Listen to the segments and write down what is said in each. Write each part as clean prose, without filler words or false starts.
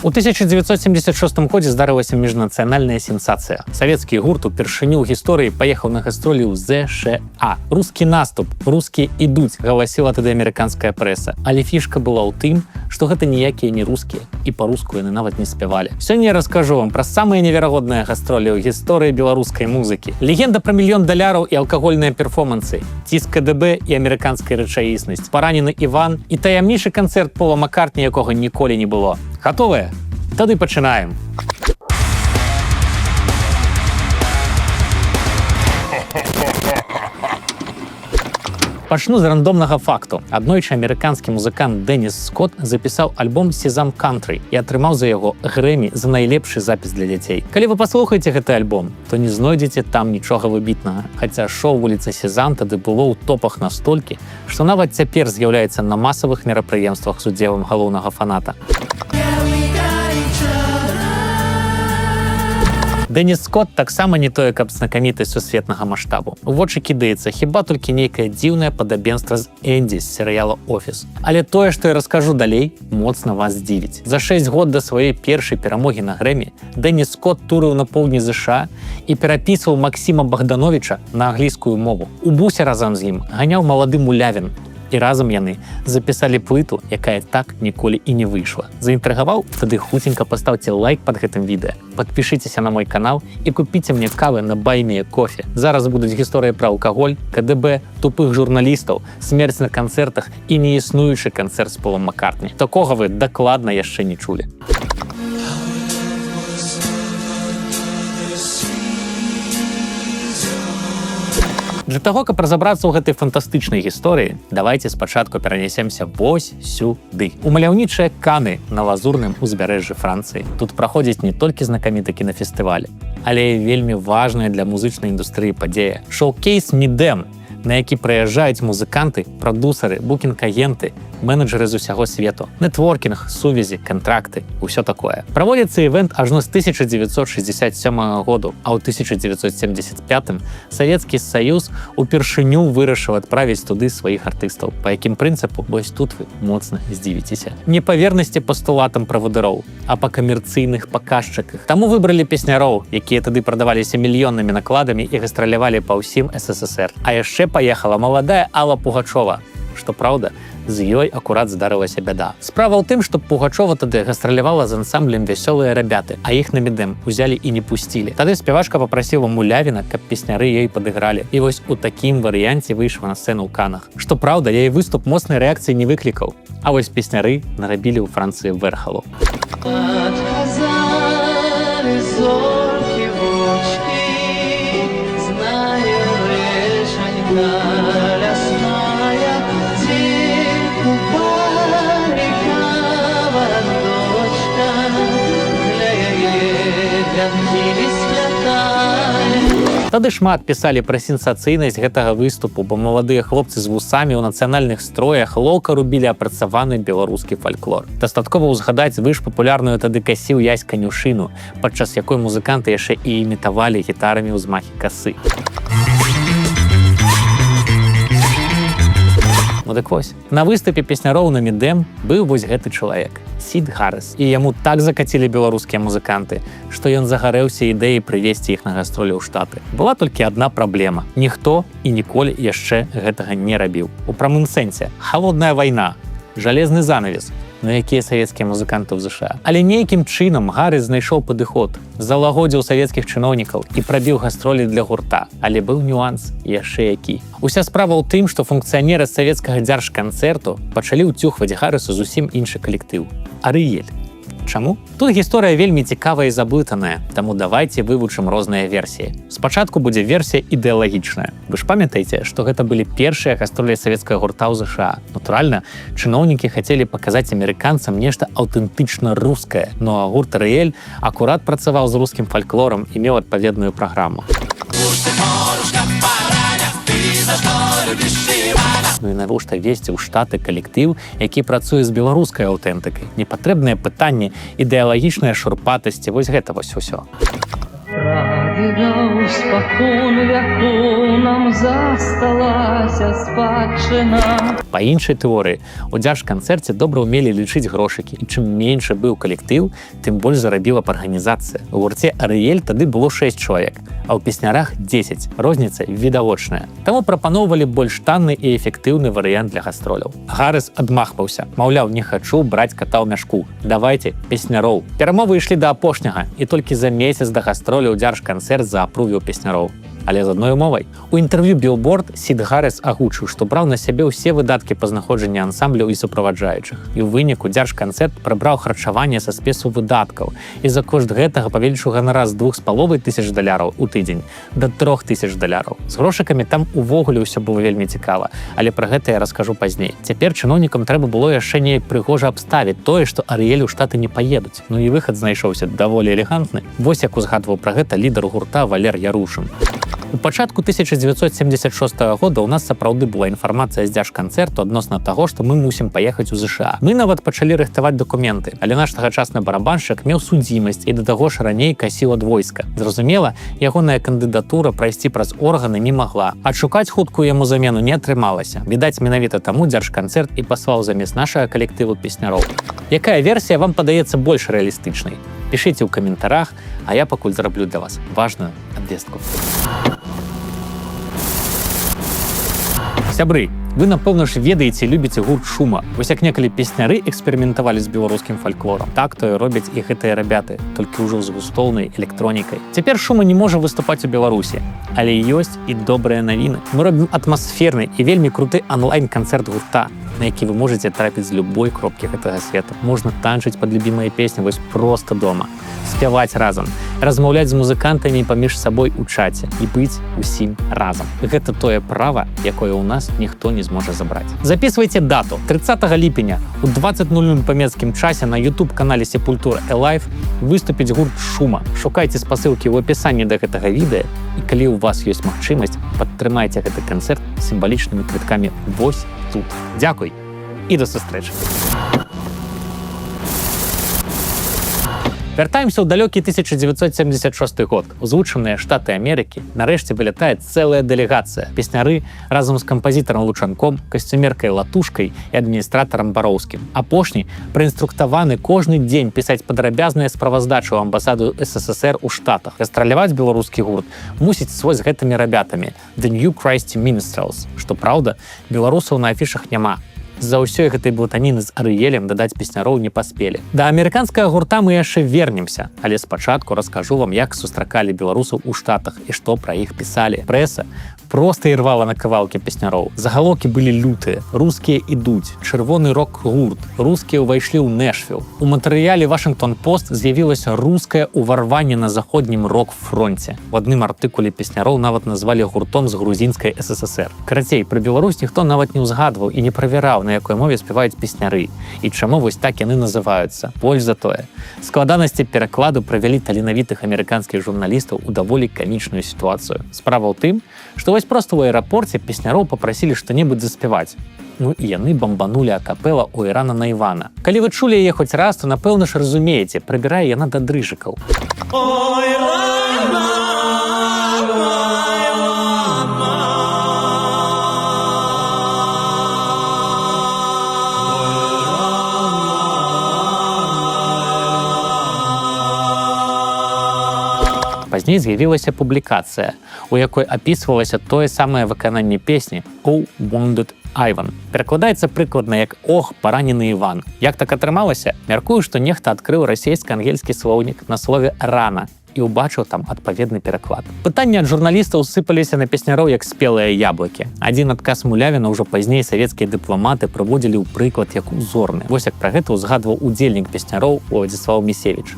У 1976 годзе здарылася міжнацыянальная сенсацыя. Савецкі гурт упершыню ў гісторыі паехаў на гастролі ў ЗША. Рускі наступ, рускія ідуць, галасіла тады амерыканская прэса. Але фішка была ў тым, што гэта ніякія не рускія, і па-руску яны нават не спявалі. Сёння я раскажу вам пра самыя неверагодныя гастролі ў гісторыі беларускай музыкі. Легенда пра $1 мільён і алкагольныя перформансы, ціск КДБ і амерыканская рэчаіснасць, паранены Іван і таямнічы канцэрт Пола Маккартні, якога ніколі не было. Гатовыя? Тады пачынаем. Пачну з рандомнага факту. Аднойчы амерыканскі музыкант Дэніс Скотт запісаў альбом «Сезам Country» і атрымаў за яго Грэмі за найлепшы запіс для дзяцей. Калі вы паслухаеце гэты альбом, то не знойдзеце там нічога выбітнага. Хаця шоу «Вуліца Сезам» тады было ў топах настолькі, што нават цяпер з'яўляецца на масавых мерапрыемствах з удзелам галоўнага фаната. Дэніс Скотт таксама не тое, каб знакамітасць сусветнага маштабу. У вочы кідаецца хіба толькі нейкае дзіўнае падабенства з Энді з серыяла «Офіс». Але тое, што я раскажу далей, моцна вас здзівіць. За 6 год да сваёй першай перамогі на Грэмі Дэніс Скотт турыў на поўдні ЗША і перапісваў Максіма Богдановича на англійскую мову. У бусе разам з ім ганяў малады Мулявін. І разам яны запісалі плыту, якая так ніколі і не выйшла. Заінтрыгаваў? Тады хуценька пастаўце лайк пад гэтым відэа, падпішыцеся на мой канал і купіце мне кавы на Buy Me a Coffee. Зараз будуць гісторыі пра алкаголь, КДБ, тупых журналістаў, смерць на канцэртах і неіснуючы канцэрт з Полом Маккартні. Такога вы дакладна яшчэ не чулі. Для таго, каб разабрацца ў гэтай фантастычнай гісторыі, давайце спачатку перанесемся вось сюды. У маляўнічыя Каны на лазурным узбярэжжы Францыі. Тут праходзіць не толькі знакаміты кінафестывалі, але і вельмі важная для музычнай індустрыі падзея. Шоу-кейс «Мідем», на які прыязджаюць музыканты, прадусары, букінг-агенты, менеджеры з усяго свету, нетворкінг, сувязі, кантракты, усё такое. Праводзіцца івент ажно з 1967 году, а ў 1975 Савецкі Саюз упершыню вырашыў адправіць туды сваіх артыстаў. Па якім прынцыпу? Вось тут вы моцна здзівіцеся. Не па вернасці пастулатам правадыроў, а па камерцыйных паказчыках. Таму выбралі песняроў, якія тады прадаваліся мільённымі накладамі і гастралявалі па ўсім СССР. А яшчэ паехала маладая Алла Пугачова. Што праўда, з ёй акурат здарылася бяда. Справа ў тым, што Пугачова тады гастралявала з ансамблем «Вясёлыя рабяты», а іх на «Мідем» узялі і не пусцілі. Тады спявачка папрасіла Мулявіна, каб песняры ёй падыгралі. І вось у такім варыянце выйшла на сцэну ў Канах. Што праўда, яе выступ моцнай рэакцыі не выклікаў. А вось песняры нарабілі ў Францыі вэрхалу. Тады шмат пісалі пра сенсацыйнасць гэтага выступу, бо маладыя хлопцы з вусамі ў нацыянальных строях лоўка рубілі апрацаваны беларускі фальклор. Дастаткова ўзгадаць звышпапулярную тады касіў Ясь Канюшыну, падчас якой музыканты яшчэ і імітавалі гітарамі ўзмахі касы. Ну дык вось, на выступе песняроў на «Мідем» быў вось гэты чалавек, Сід Гаррыс. І яму так закацілі беларускія музыканты, што ён загарэўся ідэяй прывесці іх на гастролі ў Штаты. Была толькі адна праблема. Ніхто і ніколі яшчэ гэтага не рабіў. У прамым сэнсе, халодная вайна, жалезны занавес, на якія савецкія музыканты ў ЗША. Але нейкім чынам Гаррыс знайшоў падыход, залагодзіў савецкіх чыноўнікаў і прабіў гастролі для гурта. Але быў нюанс яшчэ які. Уся справа ў тым, што функцыянеры савецкага дзяржканцэрту пачалі ўцюхваць Гаррысу зусім іншы калектыў – «Арыель». Чаму? Тут гісторыя вельмі цікавая і заблытаная, таму давайце вывучым розныя версіі. Спачатку будзе версія ідэалагічная. Вы ж памятаеце, што гэта былі першыя гастролі савецкага гурта ў ЗША. Натуральна, чыноўнікі хацелі паказаць амерыканцам нешта аўтэнтычна рускае, ну а гурт «Арыель» акурат працаваў з рускім фальклорам і меў адпаведную праграму. Ну і навошта весці ў Штаты калектыў, які працуе з беларускай аўтэнтыкай? Непатрэбныя пытанні, ідэалагічныя шурпатасці, вось гэта вось усё. спакон вякоў нам засталася спадчына. Па іншай тэорыі, у дзяржканцэрце добра ўмелі лічыць грошыкі, і чым меншы быў калектыў, тым больш зарабіла б арганізацыя. У гурце «Арыэль» тады было 6 чалавек, а ў песнярах 10. Розніца відавочная. Таму прапаноўвалі больш танны і эфектыўны варыянт для гастроляў. Гаррыс адмахваўся, маўляў, не хачу браць ката ў мяшку, давайце песняроў. Перамовы ішлі да апошняга, і толькі за месяц да гастроляў дзяржканцэрт заапрувіў песняроў. Але з адной умовай. У інтэрв'ю Billboard Сід Гаррыс агучыў, што браў на сябе ўсе выдаткі па знаходжанні ансамбляў і суправаджаючых. І ў выніку дзяржканцэрт прыбраў харчаванне са спесу выдаткаў. І за кошт гэтага павялічыў ганарар з $2500 у тыдзень да $3000. З грошыкамі там увогуле ўсё было вельмі цікава, але пра гэта я раскажу пазней. Цяпер чыноўнікам трэба было яшчэ неяк прыгожа абставіць тое, што «Арыэль» у Штаты не паедуць. Ну і выхад знайшоўся даволі элегантны. Вось як узгадваў пра гэта лідар гурта Валер Ярушын. У пачатку 1976 года у нас сапраўды была інфармацыя з дзяржканцэрту адносна таго, што мы мусім паехаць у ЗША. Мы нават пачалі рыхтаваць дакументы, але наш тагачасны барабаншчык меў судзімасць і да таго ж раней касіў ад войска. Зразумела, ягоная кандыдатура прайсці праз органы не магла. Адшукаць хуткую яму замену не атрымалася. Відаць, менавіта таму дзяржканцэрт і паслаў замест нашага калектыву песняроў. Якая версія вам падаецца больш рэалістычнай? Пішыце ў каментарах, а я пакуль зраблю для вас важную абвестку. Сябры, вы, напэўна ж, ведаеце і любіце гурт «Шума». Вось як некалі песняры эксперыментавалі з беларускім фальклорам. Так то і робяць і гэтыя рабяты, толькі ўжо з густоўнай электронікай. Цяпер «Шума» не можа выступаць у Беларусі, але ёсць і добрыя навіны. Мы робім атмасферны і вельмі круты онлайн-канцэрт гурта, на які вы можете трапіць з любой кропкі гэтага свету. Можна танчыць пад любімыя песні вось проста дома, спяваць разам, размаўляць з музыкантамі паміж сабой у чаце і быць усім разам. Гэта тое права, якое ў нас ніхто не зможа забраць. Записывайце дату. 30 ліпеня у 20:00 па менскім часе на YouTube-канале Sepultura Alive выступіць гурт «Шума». Шукайце спасылкі ў апісанні да гэтага відэа, і калі ў вас ёсць магчымасць, падтрымайце гэты канцэрт сімвалічнымі квіткамі вось тут. Дзякуй і да сустрэчы. Вяртаемся ў далёкі 1976 год. У Злучаныя Штаты Амерыкі нарэшце вылятае цэлая дэлегацыя. Песняры разам з кампазітарам Лучанком, касцюмеркай Латушкай і адміністратарам Бароўскім. Апошні праінструктаваны кожны дзень пісаць падрабязныя справаздачы ў амбасаду СССР у Штатах. Гастраляваць беларускі гурт мусіць свой з гэтымі рабятамі The New Christ Minstrels. Што праўда, беларусаў на афішах няма. З-за ўсёй гэтай блатаніны з «Арыэлем» дадаць песняроў не паспелі. Да амерыканскага гурта мы яшчэ вернемся, але спачатку раскажу вам, як сустракалі беларусаў у Штатах і што пра іх пісалі. Прэса проста ірвала на кавалкі песняроў. Загалоўкі былі лютыя. Рускія ідуць, чырвоны рок-гурт, рускія ўвайшлі ў Нэшвілл. У матэрыяле «Вашынгтон-Пост» з'явілася рускае ўварванне на заходнім рок-фронце. У адным артыкуле песняроў нават назвалі гуртом з грузінскай СССР. Карацей, пра Беларусь ніхто нават не ўзгадваў і не правяраў, на якой мове спяваюць песняры і чаму вось так яны называюцца. Больш за тое. Складанасці перакладу правялі таленавітых амерыканскіх журналістаў у даволі камічную сітуацыю. Справа ў тым, што вось проста ў аэрапорце песняроў папрасілі што-небудзь заспяваць. Ну і яны бамбанулі акапэла ў Ірана на Івана. Калі вы чулі яе хоць раз, то напэўна ж разумееце, прыбірае яна да дрыжыкаў. Пазней з'явілася публікацыя, у якой апісвалася тое самае выкананне песні «Oh, Wounded Ivan». Перакладаецца прыкладна як «Ох, паранены Іван». Як так атрымалася? Мяркую, што нехта адкрыў расейска-ангельскі слоўнік на слове «рана» і ўбачыў там адпаведны пераклад. Пытанні ад журналістаў сыпаліся на песняроў як спелыя яблыкі. Адзін адказ Мулявіна ўжо пазней савецкія дыпламаты прыводзілі ў прыклад як узорны. Вось як пра гэта ўзгадваў удзельнік песняроў Владзіслаў Місевіч.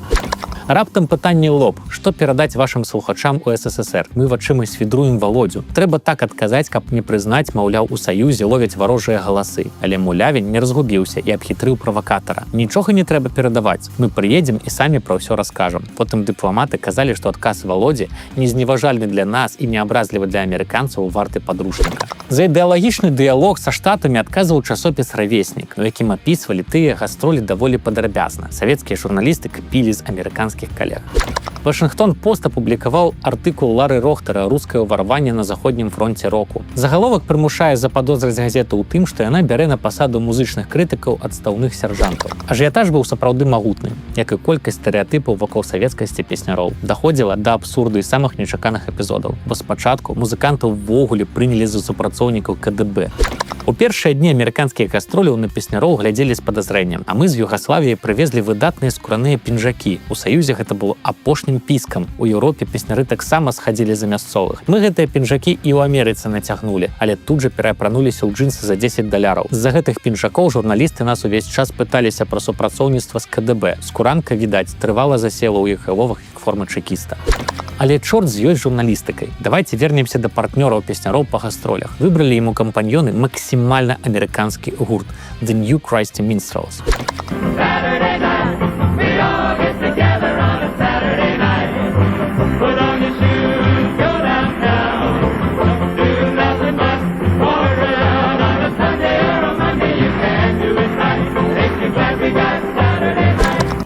Раптам пытанне лоб, што перадаць вашым слухачам у СССР? Мы вачыма свідруем Володю. Трэба так адказаць, каб не прызнаць, маўляў, у Саюзе ловяць варожыя галасы. Але Мулявін не разгубіўся і абхітрыў правакатара. Нічога не трэба перадаваць. Мы прыедзем і самі пра ўсё раскажам. Потым дыпламаты казалі, што адказ Володзі не зневажальны для нас і неабразлівы для амерыканцаў варты падручніка. За ідэалагічны дыялог са штатамі адказваў часопіс «Равеснік», у якім апісвалі тыя гастролі даволі падрабязна. Савецкія журналісты капілі з амерыканскіх коллег. Вашингтон-Пост апублікаваў артыкул Лары Рохтера «Рускае ўварванне на заходнім фронте року». Загаловак прымушае заподозрыць газету ў тым, што яна бярэ на пасаду музычных крытыкаў адстаўных сяржантаў. Ажыятаж быў сапраўды магутны, як і колькасць стэрэатыпаў вакол савецкасці песняроў. Даходзіла да абсурду і самых нечаканых эпізодаў, бо спачатку музыкантаў увогуле прынялі за супрацоўнікаў КДБ. У першыя дні амерыканскія гастроляў на песняроў глядзелі з падазрэннем, а мы з Югаславіі прывезлі выдатныя скураныя пінжакі. У Саюзе гэта было апошнім піскам. У Еўропе песняры таксама схадзілі за мясцовых. Мы гэтыя пінжакі і ў Амерыцы нацягнулі, але тут жа пераапрануліся ў джинсы за $10. З-за гэтых пінжакоў журналісты нас увесь час пыталіся пра супрацоўніцтва з КДБ. Скуранка, відаць, трывала засела ў іх галовах як форма чэкіста. Але чорт з ёй журналістыкай. Давайте вернемся да партнёраў песняроў па гастролях. Выбралі ему кампаньёны максімальна амерыканскі гурт The New Christy Minstrels.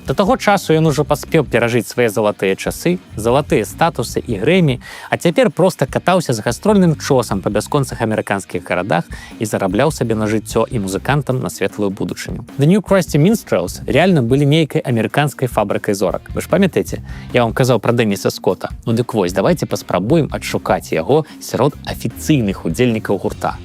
До таго часу ён ужо паспеў перажыць свае залатыя часы, залатыя статусы і грэмі, а цяпер проста катаўся з гастрольным чосам па бясконцых амерыканскіх гарадах і зарабляў сабе на жыццё і музыкантам на светлую будучыню. The New Christy Minstrels реально былі нейкай амерыканскай фабрыкай зорак. Вы ж памятаеце? Я вам казаў пра Дэніса Скотта. Ну дык вось, давайте паспрабуем адшукаць яго сярод афіцыйных удзельнікаў гурта.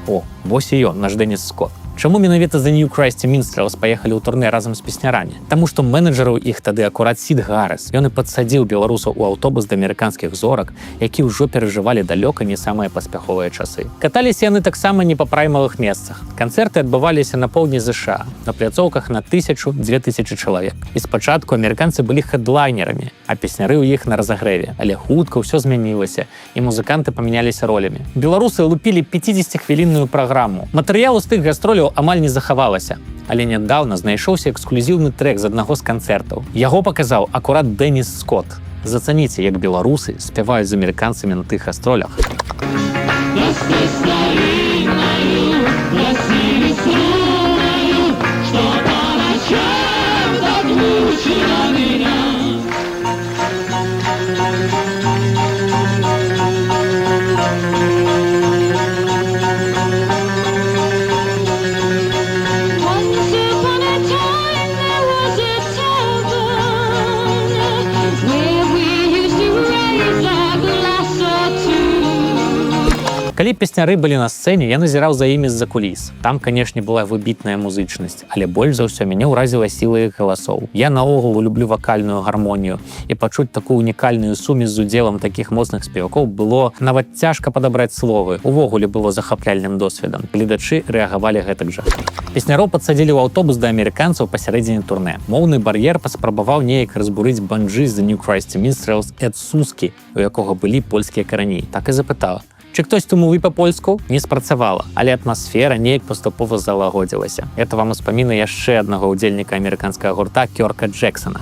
О, вось і ён, наш Дэніс Скотт. Чаму менавіта The New Christy Minstrels паехалі ў турне разам з песнярамі? Таму што менеджераў іх тады акурат Сід Гаррес. Ён і падсадзіў беларусаў у аўтобус да амерыканскіх зорак, які ўжо перажывалі далёка не самыя паспяховыя часы. Каталіся яны таксама не па праймавых месцах. Канцэрты адбываліся на поўдні ЗША, на пляцоўках на 1000-2000 чалавек. І спачатку амерыканцы былі хэдлайнерамі, а песняры ў іх на разагрэве. Але хутка ўсё змянілася, і музыканты памяняліся ролямі. Беларусы лупілі 50-хвілінную праграму. Матэрыялу з тых гастроляў амаль не захавалася. Але нядаўна знайшоўся эксклюзіўны трэк з аднаго з канцэртаў. Яго паказаў акурат Дэніс Скотт. Зацаніце, як беларусы спяваюць з амерыканцамі на тых гастролях. Калі песняры былі на сцэне, я назіраў за імі з-за куліс. Там, канешне, была выбітная музычнасць, але больш за ўсё мяне ўразіла сіла іх галасоў. Я наогул люблю вакальную гармонію, і пачуць такую унікальную сумесь з удзелам такіх моцных спевакоў было нават цяжка падабраць словы. Увогуле было захапляльным досведам. Гледачы рэагавалі гэтак жа. Песняроў падсадзілі ў аўтобус да амерыканцаў пасярэдзіне турне. Моўны бар'ер паспрабаваў неяк разбурыць банджы з The New Christy Minstrels Эд Сускі, у якога былі польскія карані. Так і запытала: «Чи хтось тут мовить по-польску?» Не спрацавала, але атмасфера неяк паступова залагодзілася. Это вам успаміны яшчэ аднаго ўдзельніка амерыканскага гурта Кёрка Джексона.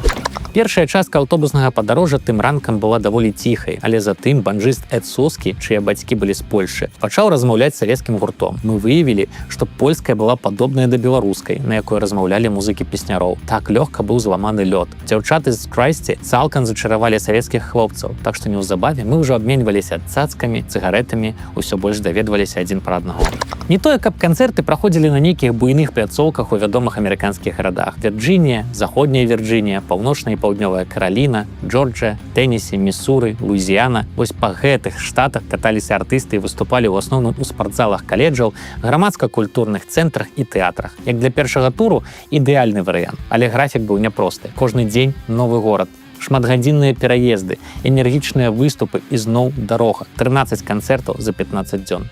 Першая частка аўтобуснага падарожжа тым ранкам была даволі ціхай, але затым банджыст Эд Сускі, чыя бацькі былі з Польшы, пачаў размаўляць савецкім гуртом. Мы выявілі, што польская была падобная да беларускай, на якой размаўлялі музыкі песняроў. Так лёгка быў зламаны лёд. Дзяўчаты з Крайсці цалкам зачаравалі савецкіх хлопцаў, так што неўзабаве мы ўжо абменьваліся цацкамі, цыгаретамі, усё больш даведваліся адзін пра аднаго. Не тое, каб канцэрты праходзілі на нейкіх буйных пляцоўках у вядомых амерыканскіх гарадах: Вірджынія, Заходняя Вірджынія, Паўночная і Паўднёвая Караліна, Джорджыя, Теннесі, Місуры, Луізіяна. Вось па гэтых штатах каталіся артысты і выступалі ў асноўным у спартзалах каледжаў, грамадска-культурных цэнтрах і тэатрах. Як для першага туру ідэальны варыянт, але графік быў няпросты. Кожны дзень новы горад, шматгадзінныя пераезды, энергічныя выступы і зноў дарога. 13 канцэртаў за 15 дзён.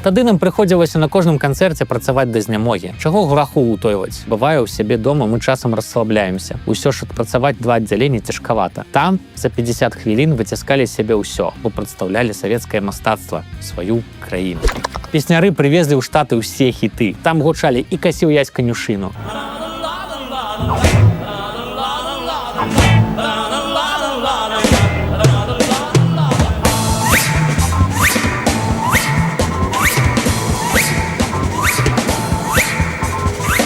Тады нам прыходзілася на кожным канцэрце працаваць да знямогі. Чаго граху ўтойваць? Бывае, у сябе дома мы часам расслабляемся. Усё ж адпрацаваць 2 аддзяленні цяжкавата. Там за 50 хвілін выціскалі сябе ўсё, бо прадстаўлялі савецкае мастацтва, сваю краіну. Песняры прывезлі ў Штаты ўсе хіты. Там гучалі і «Касіў ясь канюшыну»,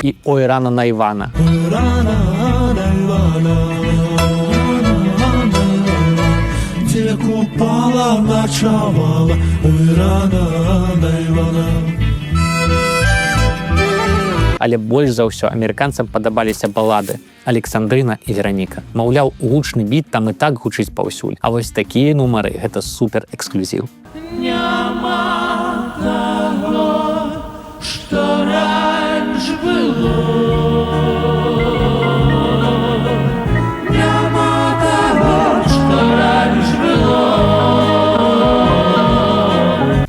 і «Ой, рана на Івана». ночевала у Ирана до Ивана. Але больш за ўсё амерыканцам падабаліся балады Александрына і Вераніка. Маўляў, гучны біт там і так гучыць паўсюль. А вось такія нумары гэта супер эксклюзіў. Няма того, что раньше было. Няма того, что раньше было.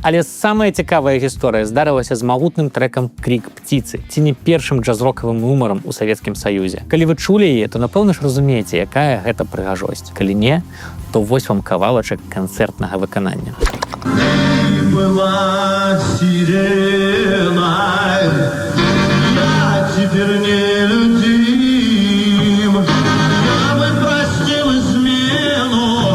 Але самая цікавая гісторыя здарылася з магутным трэкам «Крик птицы», ці не першым джаз-рокавым нумарам у Савецкім Саюзе. Калі вы чулі яе, то напэўна ж разумееце, якая гэта прыгажосць. Калі не, то вось вам кавалачак канцэртнага выканання. Была сиреной, я теперь не людим. Я бы простил измену,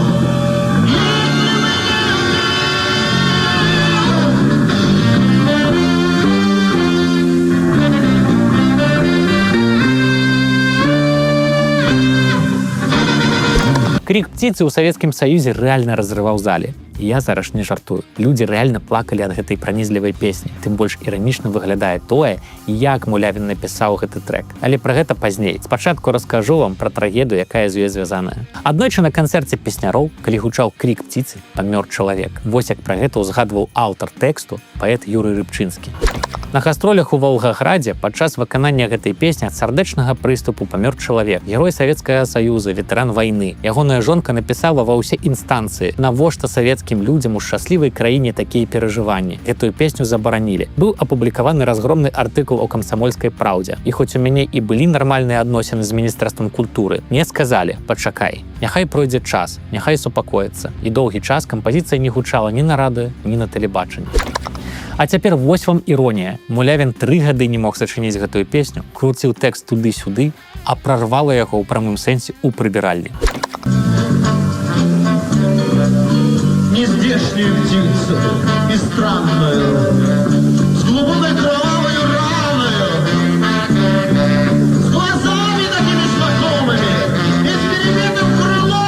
Крик птицы ў Савецкім Саюзе рэальна разрываў залі. І я зараз не жартую. Людзі рэальна плакалі ад гэтай пранізлівай песні. Тым больш іранічна выглядае тое, як Мулявін напісаў гэты трэк. Але пра гэта пазней. Спачатку раскажу вам пра трагедыю, якая з ёй звязаная. Аднойчы на канцэрце песняроў, калі гучаў крик птицы, памёр чалавек. Вось як пра гэта ўзгадваў аўтар тэксту, паэт Юрый Рыбчынскі. На гастролях у Волгаградзе падчас выканання гэтай песні ад сардэчнага прыступу памёр чалавек. Герой Савецкага Саюза, ветэран вайны. Ягоная жонка напісала ва ўсе інстанцыі, навошта савецкім людзям у шчаслівай краіне такія перажыванні. Гэтую песню забаранілі. Быў апублікаваны разгромны артыкул о камсамольскай праўдзе. І хоць у мяне і былі нармальныя адносіны з міністэрствам культуры, мне сказалі: пачакай, няхай пройдзе час, няхай супакоіцца. І доўгі час кампазіцыя не гучала ні на радыё, ні на тэлебачанні. А цяпер вось вам іронія. Мулявін 3 гады не мог сачыніць гэтую песню, круціў тэкст туды-сюды, а прарвала яго ў прамым сэнсе ў прыбіральні. нездешняя птица и странная, с глубокой кровавой раной, с глазами такими знакомыми и с перебитым крылом.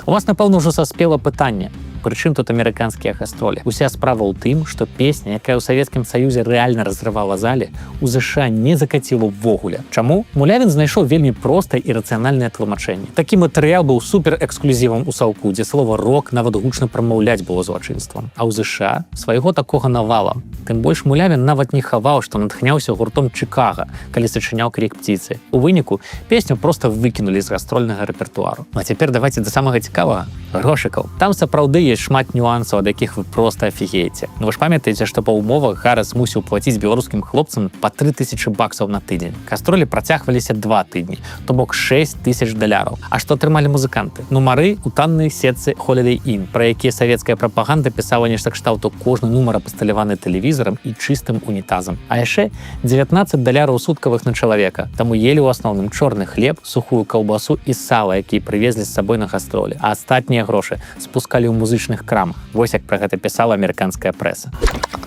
У вас, напэўна, ўжо саспела пытанне. Прычым тут амерыканскія гастролі. Уся справа ў тым, што песня, якая ў Савецкім Саюзе рэальна разрывала залі, у ЗША не закаціла ўвогуле. Чаму? Мулявін знайшоў вельмі простае і рацыянальнае тлумачэнне. Такі матэрыял быў супер-эксклюзівам у Саўку, дзе слова «рок» нават гучна прамаўляць было злачынствам. А ў ЗША свайго такога навала. Тым больш Мулявін нават не хаваў, што натхняўся гуртом «Чикаго», калі сачыняў «Крик птицы». У выніку песню проста выкінулі з гастрольнага рэпертуару. А цяпер давайце да самага цікавага – грошыкаў. Там сапраўды есть шмат нюансаў, ад якіх вы проста афігееце. Ну вы ж памятаеце, што па ўмовах Гарас мусіў плаціць беларускім хлопцам па 3000 баксаў на тыдзень. Гастролі працягваліся 2 тыдні, то бок $6000. А што атрымалі музыканты? Нумары ў таннай сетцы Holiday Inn, пра якія савецкая прапаганда пісала нешта кшталту кожны нумар апасталяваны тэлевізарам і чыстым унітазам. А яшчэ $19 суткавых на чалавека. Таму елі ў асноўным чорны хлеб, сухую каўбасу і сала, якія прывезлі з сабой на гастролі. А астатнія грошы спускалі ў музычных крамах. Вось як пра гэта пісала амерыканская прэса.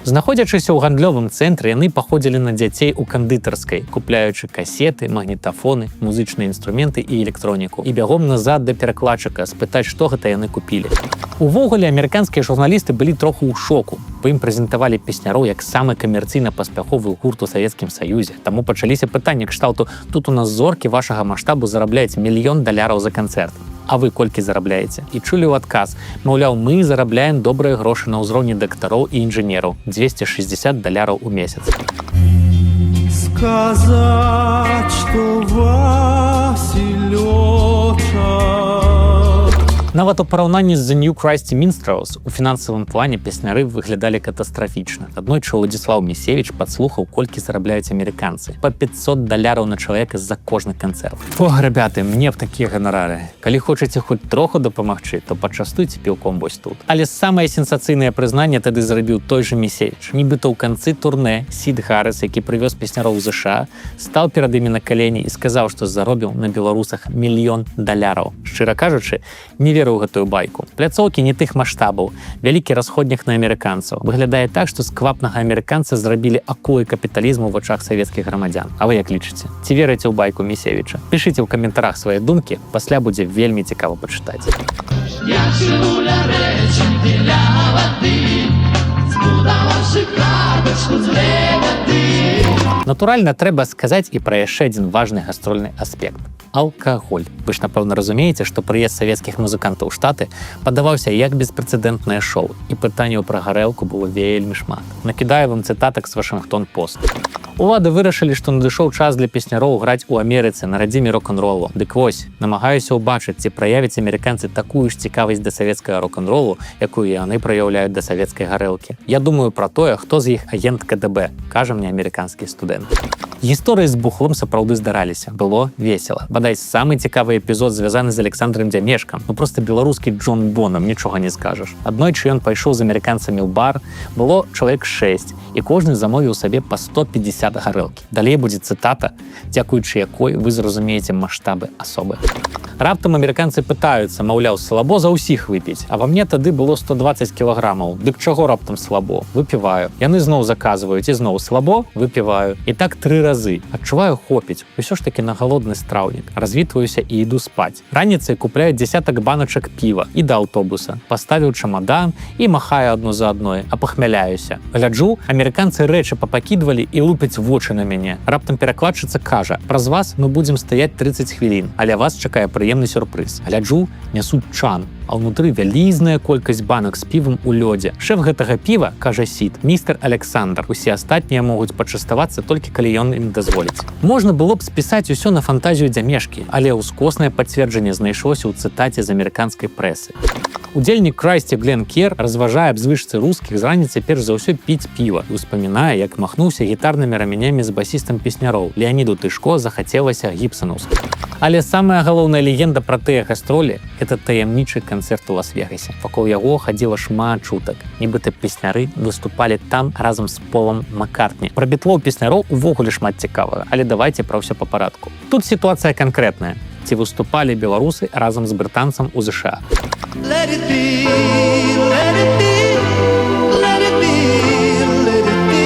Знаходзячыся ў гандлёвым цэнтры, яны паходзілі на дзяцей у кандытарскай, купляючы касеты, магнітафоны, музычныя інструменты і электроніку. І бягом назад да перакладчыка спытаць, што гэта яны купілі. Увогуле, амерыканскія журналісты былі троху ў шоку. Па ім прэзентавалі песняроў як самы камерцыйна паспяховы гурт у Савецкім Саюзе. Таму пачаліся пытанні кшталту: тут у нас зоркі вашага маштабу зарабляюць $1 000 000 за канцэрт. А вы колькі зарабляеце? І чулі ў адказ: маўляў, мы зарабляем добрыя грошы на ўзроўні дактароў і інжынераў, $260 у месяц. Сказать, что Василёча. Нават у параўнанні з The New Christy Minstrels у фінансавым плане песняры выглядалі катастрафічна. Аднойчы Уладзіслаў Місевіч падслухаў, колькі зарабляюць амерыканцы. Па $500 на чалавека за кожны канцэрт. Ох, ребята, мне б такія ганарары. Калі хочаце хоць троху дапамагчы, то пачастуйце піўком вось тут. Але самае сенсацыйнае прызнанне тады зрабіў той жа Місевіч. Нібыта ў канцы турне Сід Гарріс, які прывёз песняроў з ЗША, стаў перад імі на калені і сказаў, што заробіў на беларусах $1 000 000. Шчыра кажучы, невероятна веру ў гэтую байку. Пляцоўкі не тых маштабаў, вялікі расходнік на амерыканцаў. Выглядае так, што сквапнага амерыканца зрабілі акулай капіталізму в вачах савецкіх грамадзян. А вы як лічыце? Ці верыце ў байку Місевіча? Пішыце ў каментарах свае думкі, пасля будзе вельмі цікава пачытаць. Я живу ля реченьки, ля воды, збудававши карточку з воды. Натуральна, трэба сказаць і пра яшчэ адзін важны гастрольны аспект. Алкаголь. Вы ж, напэўна, разумееце, што прыезд савецкіх музыкантаў у Штаты падаваўся як беспрэцэдэнтнае шоу, і пытанняў пра гарэлку было вельмі шмат. Накідаю вам цытатак з Вашынгтон-Пост. Улады вырашылі, што надышоў час для песняроў граць у Амерыцы на радзіме рок-н-ролу. Дык вось, намагаюся ўбачыць, ці праявяць амерыканцы такую ж цікавасць да савецкага рок-н-ролу, якую яны праяўляюць да савецкай гарэлкі. Я думаю пра тое, хто з іх агент КДБ, кажа мне амерыканскі студэнт. Гісторыі з бухлом сапраўды здараліся. Было весела. Бадай, самы цікавы эпізод звязаны з Александром Дзямешкам. Ну проста беларускі Джон Бонам, нічога не скажаш. Аднойчы ён пайшоў з амерыканцамі ў бар, было чалавек 6, і кожны замовіў сабе па 150 гарэлкі. Далей будзе цытата, дзякуючы якой вы зразумееце маштабы асобы. Раптам амерыканцы пытаюцца, маўляў, слабо за ўсіх выпіць, а ва мне тады было 120 кілаграмаў. Дык чаго раптам слабо? Выпіваю. Яны зноў заказваюць і зноў слабо, выпіваю. І так 3 разы. Адчуваю, хопіць. Усё ж такі на галодны страўнік. Развітваюся і іду спаць. Раніцай купляю дзясятак баначак піва і да аўтобуса. Паставіў чамадан і махаю адну за адной, а пахмяляюся. Гляджу, амерыканцы рэчы папакідвалі і лупяць вочы на мяне. Раптам перакладчыца кажа: "Праз вас мы будзем стаяць 30 хвілін, але вас чакае прыемны сюрпрыз". Гляджу, нясуць чан, а ўнутры вялізная колькасць банак з півам у лёдзе. Шэф гэтага піва, кажа Сід, містер Александр. Усе астатнія могуць пачаставацца толькі калі ён ім дазволіць. Можна было б спісаць усё на фантазію Дзямешкі, але ўскоснае пацверджанне знайшлося ў цытаце з амерыканскай прэсы. Удзельнік Крайсці Глен Кер разважае аб звычцы рускіх з раніцы перш за ўсё піць піва і успамінае, як махнуўся гітарнымі раменямі з басістам песняроў. Леаніду Тышко захацелася гіпсанаўскіх. Але самая галоўная легенда пра тыя гастролі – гэта таямнічы канцэрт у Лас-Вегасе. Вакол яго хадзіла шмат чутак. Нібыта песняры выступалі там разам з Полам Маккартні. Пра бітлоў песняроў увогуле шмат цікавага, але давайце пра ўсё па парадку. Тут сітуацыя канкрэтная. Ці выступалі беларусы разам з брытанцам у ЗША? Let it be, let it be, let it be, let it be.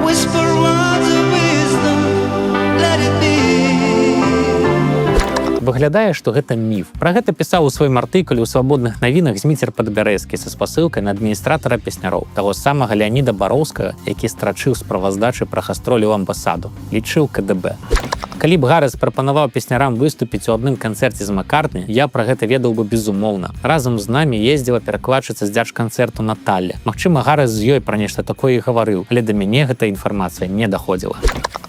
Whisper words of wisdom, let it be. Выглядае, што гэта міф. Пра гэта пісаў у сваім артыкуле ў свабодных навінах Зміцер Падбярэзкі са спасылкай на адміністратара песняроў, таго самага Леаніда Бароўскага, які страчыў справаздачы пра гастролі ў амбасаду, лічыў КДБ. Калі б Гарэс прапанаваў песнярам выступіць у адным канцэрце з Маккартні, я пра гэта ведаў бы безумоўна. Разам з намі ездзіла перакладчыца з дзяржканцэрту Наталля. Магчыма, Гарэс з ёй пра нешта такое і гаварыў, але да мяне гэта інфармацыя не даходзіла.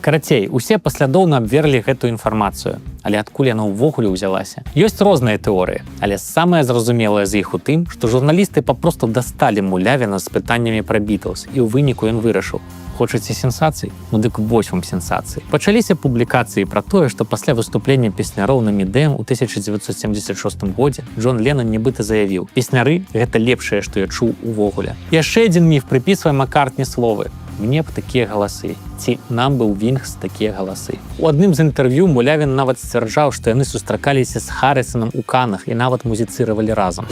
Карацей, усе паслядоўна абверлі гэтую інфармацыю. Але адкуль яна ўвогуле ўзялася? Ёсць розныя тэорыі, але самае зразумелае з іх у тым, што журналісты папросту дасталі Мулявіна з пытаннямі пра Бітлз, і ў выніку ён вырашыў: хочаце сенсацый? Ну дык вось вам сенсацыі. Пачаліся публікацыі пра тое, што пасля выступлення песняроў на Мідэм у 1976 годзе Джон Ленан нібыта заявіў: песняры – гэта лепшае, што я чуў увогуле. Яшчэ адзін міф прыпісвае Маккартні словы: мне б такія галасы, ці нам быў Вінгс такія галасы. У адным з інтэрв'ю Мулявін нават сцвярджаў, што яны сустракаліся з Харрісонам у Канах і нават музіцыравалі разам.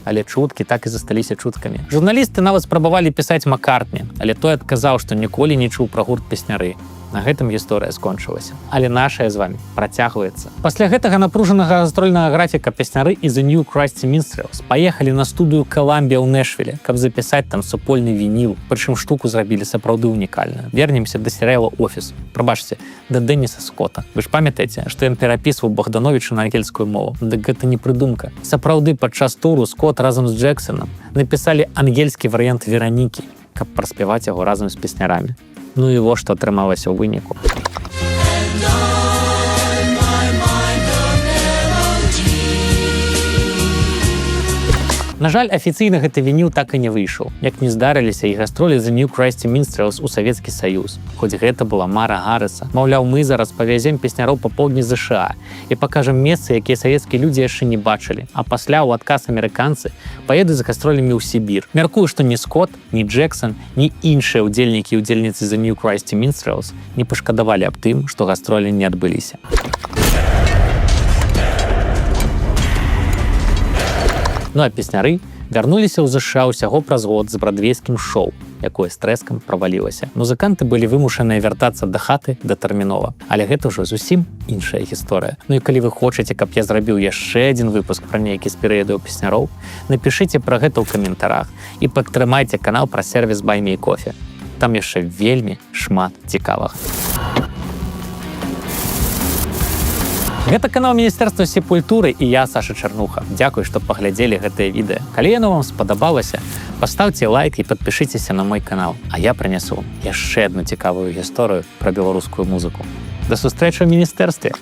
Але чуткі так і засталіся чуткамі. Журналісты нават спрабавалі пісаць Маккартні, але той адказаў, што ніколі не чуў пра гурт песняры. На гэтым гісторыя скончылася. Але нашая з вамі працягваецца. Пасля гэтага напружанага гастрольнага графіка песняры і The New Krusty Minstrels паехалі на студыю Columbia ў Нэшвіле, каб запісаць там супольны вініл, прычым штуку зрабілі сапраўды ўнікальную. Вернемся да серыяла «Офіс». Прабачце, да Дэніса Скотта. Вы ж памятаеце, што ён перапісваў Богдановіча на ангельскую мову? Дык гэта не прыдумка. Сапраўды падчас туру Скотт разам з Джексонам напісалі ангельскі варыянт Веранікі, каб праспяваць яго разам з песнярамі. Ну і во што атрымалася ў выніку. На жаль, афіцыйна гэты вініл так і не выйшаў, як не здарыліся і гастролі The New Christy Minstrels у Савецкі Саюз. Хоць гэта была мара Гаррыса. Маўляў, мы зараз павязем песняроў па поўдні ЗША і пакажам месцы, якія савецкія людзі яшчэ не бачылі, а пасля ў адказ амерыканцы паедуць з гастролямі ў Сібір. Мяркую, што ні Скотт, ні Джексон, ні іншыя ўдзельнікі і ўдзельніцы The New Christy Minstrels не пашкадавалі аб тым, што гастролі не адбыліся. Ну а песняры вярнуліся ў ЗША ўсяго праз год з брадвейскім шоу, якое з трэскам правалілася. Музыканты былі вымушаныя вяртацца да хаты датэрмінова. Але гэта ўжо зусім іншая гісторыя. Ну і калі вы хочаце, каб я зрабіў яшчэ адзін выпуск пра нейкі з перыядаў песняров, напішыце пра гэта ў каментарах і падтрымайце канал пра сервіс Buy Me Coffee. Там яшчэ вельмі шмат цікавага. Гэта канал Міністэрства сепультуры і я, Саша Чарнуха. Дзякуй, што паглядзелі гэтае відэа. Калі яно вам спадабалася, пастаўце лайк і падпішыцеся на мой канал. А я прынясу яшчэ адну цікавую гісторыю пра беларускую музыку. Да сустрэчы ў міністэрстве!